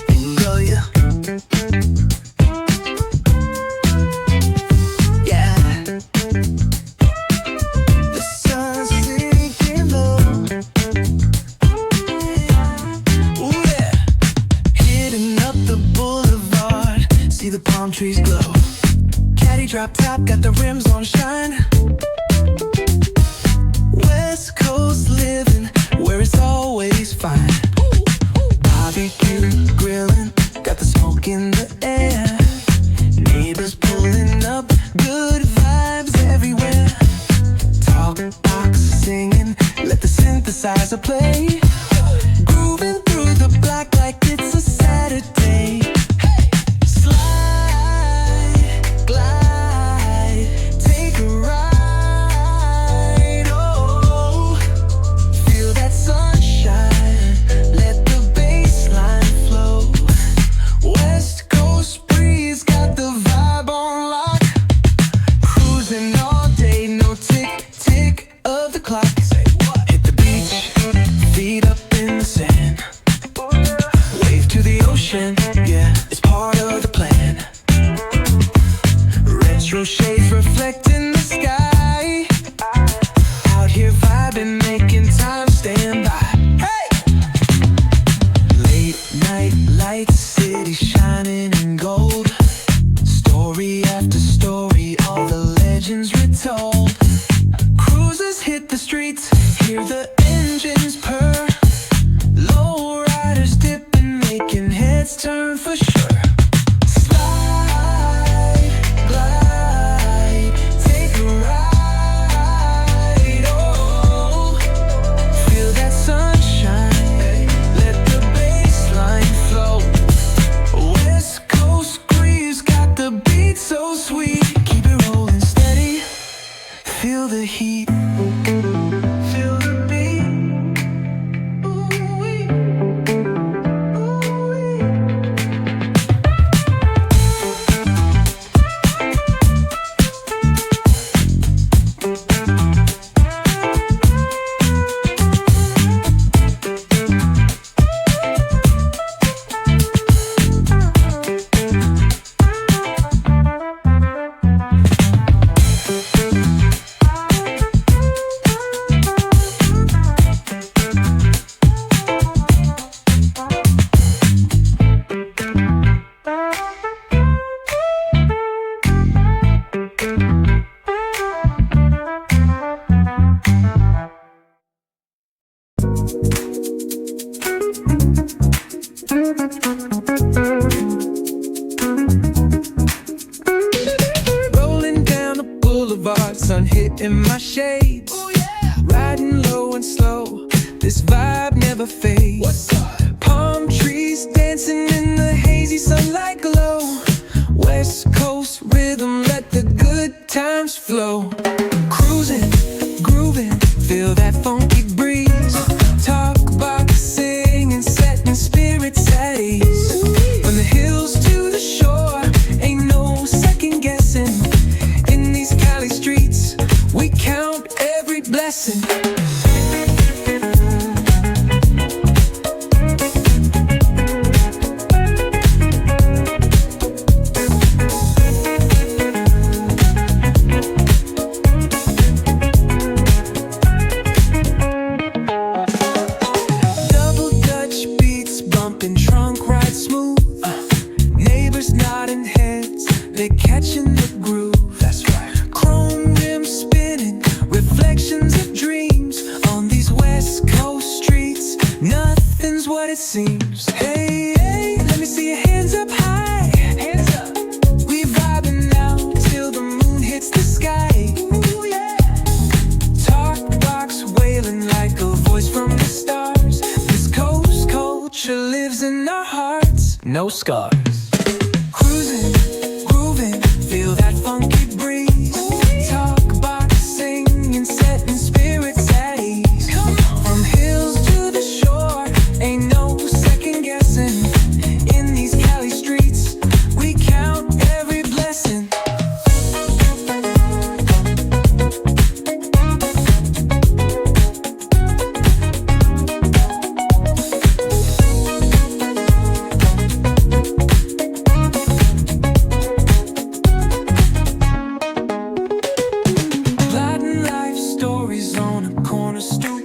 Bingo, yeah. Yeah. The sun's sinking low. Ooh, yeah. Hitting up the boulevard, see the palm trees glow. Caddy drop top, got the rims on shine. West Coast living, where it's always fine. Barbecue grilling, got the smoke in the air. Neighbors pulling up, good vibes everywhere. Talk box singing, let the synthesizer play. Grooving through the block like it's a Saturday. Slide, glide, take a ride. Oh, feel that sunshine, let the bass line flow. West Coast breeze got the vibe on lock. Cruising all day, no tick, tick of the clock. Hit the beach, feet up in the sand. Wave to the ocean, yeah, it's part of the plan. Retro shades reflecting the sky. Out here vibing, making time stand by. Hey! Late night lights, city shining in gold. Story after story, all the legends retold. Cruisers hit the streets, hear the engines purr. Low riders dipping, making heads turn for sure. Slide, glide, take a ride. Oh, feel that sunshine, let the bass line flow. West Coast breeze got the beat so sweet. Keep it rolling steady, feel the heat. Feel the beat. Ooh-wee. Ooh-wee. Rolling down the boulevard, sun hitting my shades. Riding low and slow, this vibe never fades. Palm trees dancing in the hazy sunlight glow. West Coast rhythm, let the good times flow. Cruising, grooving, feel that funky breeze. Talk box singing, setting spirits at ease. From the hills to the shore, ain't no second guessing. In these Cali streets, we count every blessing. Double Dutch beats bumping, trunk ride smooth. Neighbors nodding heads, they catching the groove. That's right. Chrome rims spinning, reflections of dreams. On these West Coast streets, nothing's what it seems. Hey, hey, let me see your hands up high. Hands up. We vibing now till the moon hits the sky. Ooh, yeah. Talk box wailing like a voice from the stars. This coast culture lives in our hearts, no scars. Cruising, grooving, feel that funky breeze. Talk box singing, setting spirits at ease. From hills to the shore, ain't no second guessing. In these Cali streets, we count every blessing.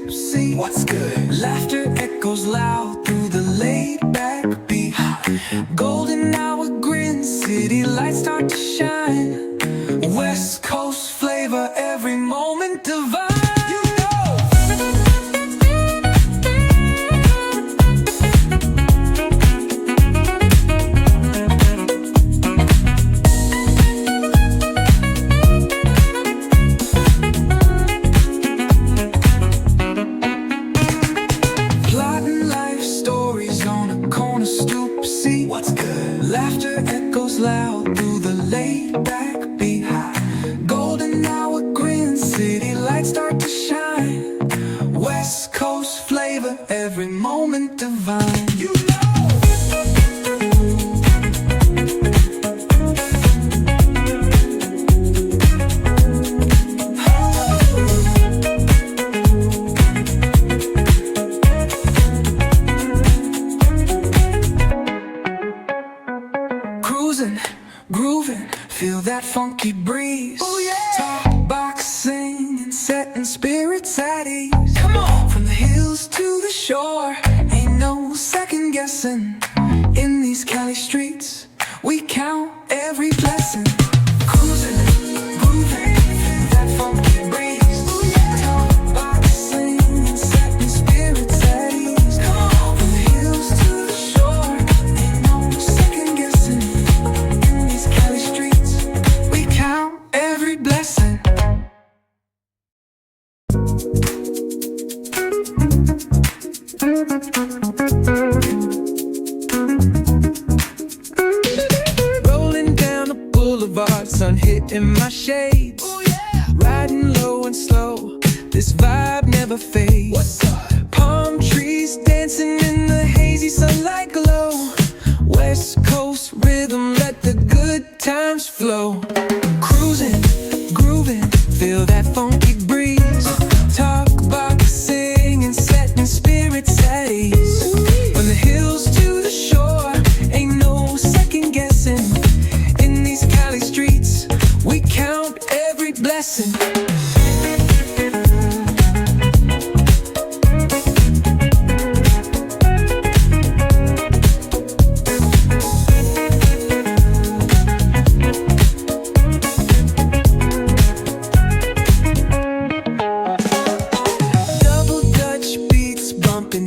see what's good. Laughter echoes loud through the laid-back beat. Golden hour grins, city lights start to shine. West Coast flavor, every moment divine. See what's good. Laughter echoes loud through the laid-back beat. Golden hour grins, city lights start to shine. West Coast flavor, every moment divine. You know. Cruising, grooving, feel that funky breeze. Oh yeah! Talk, box, singing, setting spirits at ease. Come on! From the hills to the shore, ain't no second guessing. In these Cali streets, we count every blessing. Cruising, grooving, feel that funky breeze. Oh yeah! Talk, box, singing, setting spirits at ease. Come on! From the hills to the shore, ain't no second guessing. Every blessing. Rolling down the boulevard, sun hitting my shades. Oh, yeah. Riding low and slow, this vibe never fades. What's up? Palm trees dancing in the hazy sunlight glow. West Coast rhythm, let the good times flow. Cruising, grooving, feel that funky breeze. Talk about singing, setting spirits at ease. From the hills to the shore, ain't no second guessing. In these Cali streets, we count every blessing.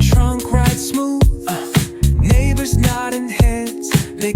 Trunk ride smooth, neighbors nodding heads. They